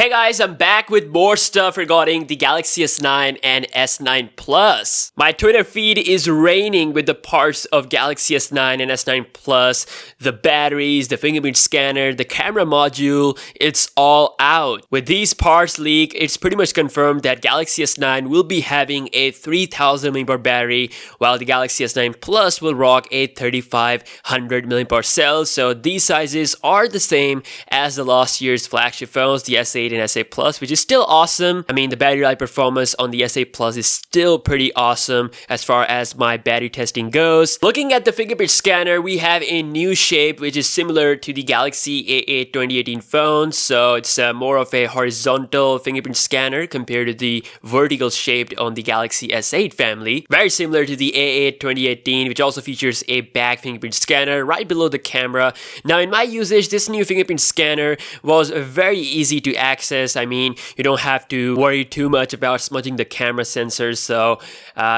Hey guys, I'm back with more stuff regarding the Galaxy S9 and S9 Plus. My Twitter feed is raining with the parts of Galaxy S9 and S9 Plus, the batteries, the fingerprint scanner, the camera module, it's all out. With these parts leak, it's pretty much confirmed that Galaxy S9 will be having a 3000 mAh battery, while the Galaxy S9 Plus will rock a 3500 mAh cell. So these sizes are the same as the last year's flagship phones, the S8 and S8 Plus, which is still awesome. I mean, the battery life performance on the S8 Plus is still pretty awesome as far as my battery testing goes. Looking at the fingerprint scanner, we have a new shape which is similar to the Galaxy A8 2018 phones. So it's more of a horizontal fingerprint scanner compared to the vertical shaped on the Galaxy S8 family. Very similar to the A8 2018, which also features a back fingerprint scanner right below the camera. Now, in my usage, this new fingerprint scanner was very easy to access. I mean, you don't have to worry too much about smudging the camera sensors, so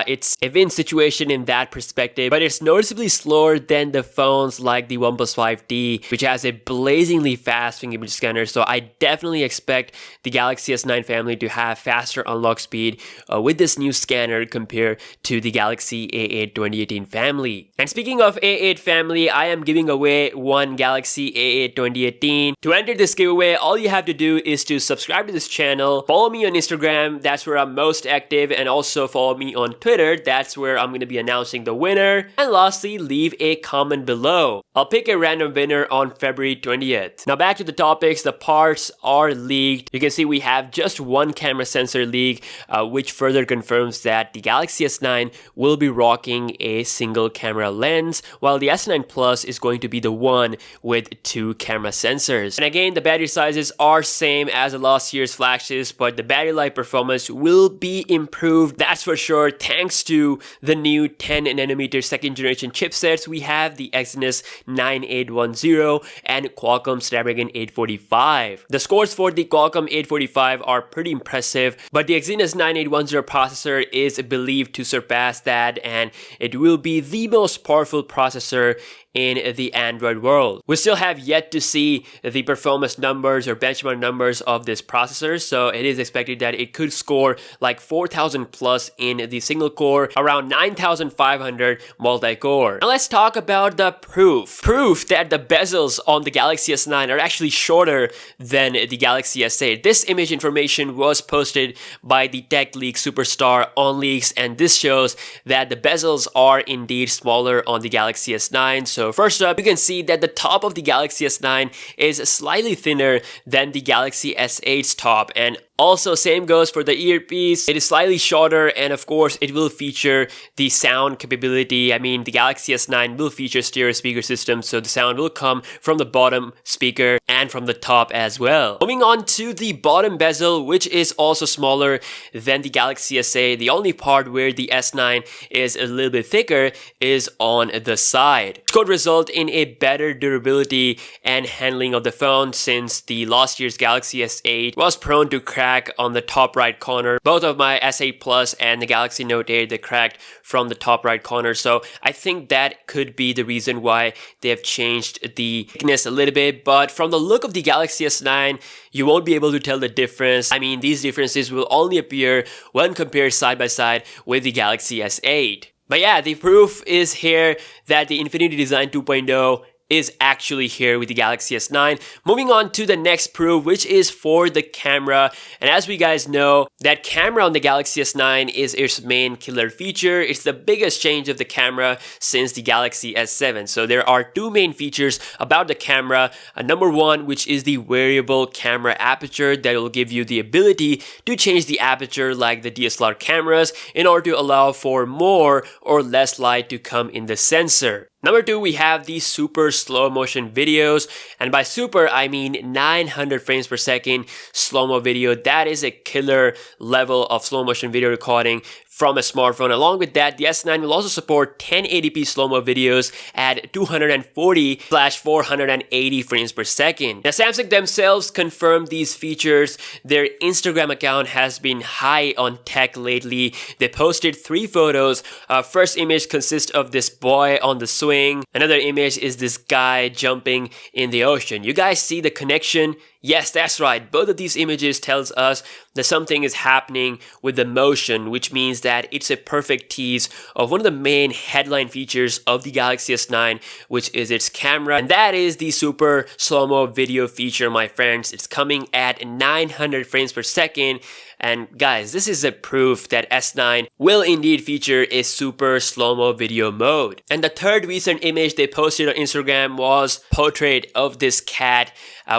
it's a win situation in that perspective, but it's noticeably slower than the phones like the OnePlus 5D, which has a blazingly fast fingerprint scanner. So I definitely expect the Galaxy S9 family to have faster unlock speed with this new scanner compared to the Galaxy A8 2018 family. And speaking of A8 family, I am giving away one Galaxy A8 2018. To enter this giveaway, all you have to do is to subscribe to this channel, follow me on Instagram, that's where I'm most active, and also follow me on Twitter, that's where I'm going to be announcing the winner. And lastly, leave a comment below. I'll pick a random winner on February 20th. Now back to the topics, the parts are leaked. You can see we have just one camera sensor leak, which further confirms that the Galaxy S9 will be rocking a single camera lens, while the S9 Plus is going to be the one with two camera sensors. And again, the battery sizes are same as the last year's flagships, but the battery life performance will be improved, that's for sure, thanks to the new 10nm second generation chipsets. We have the Exynos 9810 and Qualcomm Snapdragon 845. The scores for the Qualcomm 845 are pretty impressive, but the Exynos 9810 processor is believed to surpass that, and it will be the most powerful processor in the Android world. We still have yet to see the performance numbers or benchmark numbers of this processor, so it is expected that it could score like 4000 plus in the single core, around 9500 multi-core. Now let's talk about the proof that the bezels on the Galaxy S9 are actually shorter than the Galaxy S8. This image information was posted by the tech leak superstar OnLeaks, and this shows that the bezels are indeed smaller on the Galaxy S9. So first up, you can see that the top of the Galaxy S9 is slightly thinner than the Galaxy S8's top, and also same goes for the earpiece. It is slightly shorter, and of course it will feature the sound capability. I mean, the Galaxy S9 will feature stereo speaker system, so the sound will come from the bottom speaker and from the top as well. Moving on to the bottom bezel, which is also smaller than the Galaxy S8. The only part where the S9 is a little bit thicker is on the side, which could result in a better durability and handling of the phone, since the last year's Galaxy S8 was prone to crack on the top right corner. Both of my S8 Plus and the Galaxy Note 8, they cracked from the top right corner, so I think that could be the reason why they have changed the thickness a little bit. But from the look of the Galaxy S9, you won't be able to tell the difference. I mean, these differences will only appear when compared side by side with the Galaxy S8. But yeah, the proof is here that the Infinity Design 2.0 is actually here with the Galaxy S9. Moving on to the next proof, which is for the camera. And as we guys know, that camera on the Galaxy S9 is its main killer feature. It's the biggest change of the camera since the Galaxy S7. So there are two main features about the camera. Number one, which is the variable camera aperture that will give you the ability to change the aperture like the DSLR cameras in order to allow for more or less light to come in the sensor. Number two, we have the super slow motion videos, and by super I mean 900 frames per second slow-mo video. That is a killer level of slow motion video recording from a smartphone. Along with that, the S9 will also support 1080p slow-mo videos at 240/480 frames per second. Now, Samsung themselves confirmed these features. Their Instagram account has been high on tech lately. They posted 3 photos. First image consists of this boy on the swing. Another image is this guy jumping in the ocean. You guys see the connection Yes, that's right. Both of these images tells us that something is happening with the motion, which means that it's a perfect tease of one of the main headline features of the Galaxy S9, which is its camera. And that is the super slow-mo video feature, my friends. It's coming at 900 frames per second. And guys, this is a proof that S9 will indeed feature a super slow-mo video mode. And the third recent image they posted on Instagram was portrait of this cat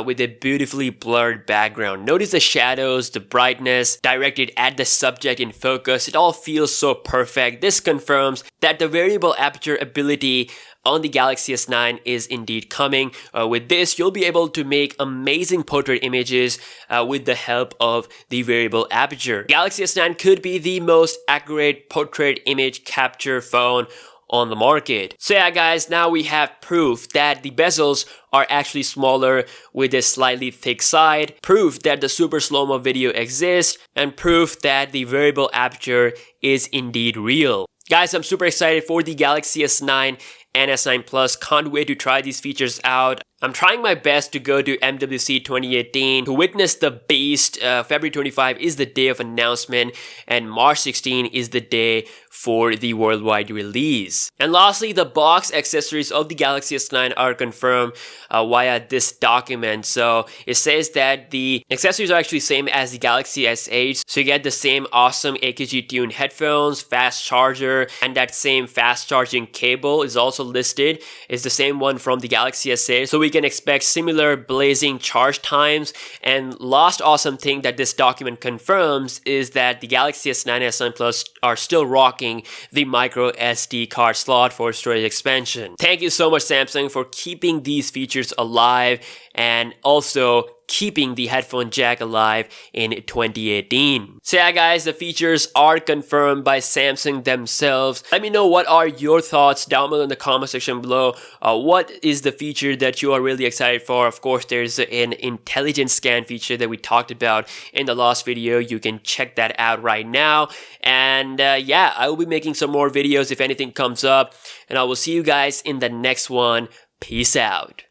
with a beautifully blurred background. Notice the shadows, the brightness directed at the subject in focus. It all feels so perfect. This confirms that the variable aperture ability on the Galaxy S9 is indeed coming. With this, you'll be able to make amazing portrait images with the help of the variable aperture. Galaxy S9 could be the most accurate portrait image capture phone on the market. So yeah guys, now we have proof that the bezels are actually smaller with a slightly thick side, proof that the super slow-mo video exists, and proof that the variable aperture is indeed real. Guys, I'm super excited for the Galaxy S9 and S9 Plus. Can't wait to try these features out. I'm trying my best to go to MWC 2018 to witness the beast. February 25 is the day of announcement and March 16 is the day for the worldwide release. And lastly, the box accessories of the Galaxy S9 are confirmed via this document. So it says that the accessories are actually same as the Galaxy S8. So you get the same awesome AKG tuned headphones, fast charger, and that same fast charging cable is also listed. It's the same one from the Galaxy S8. So we can expect similar blazing charge times. And last awesome thing that this document confirms is that the Galaxy S9 and S9 Plus are still rocking the micro SD card slot for storage expansion. Thank you so much Samsung for keeping these features alive and also keeping the headphone jack alive in 2018. So yeah guys, the features are confirmed by Samsung themselves. Let me know what are your thoughts down below in the comment section below. What is the feature that you are really excited for? Of course, there's an intelligent scan feature that we talked about in the last video. You can check that out right now. And yeah, I will be making some more videos if anything comes up. And I will see you guys in the next one. Peace out.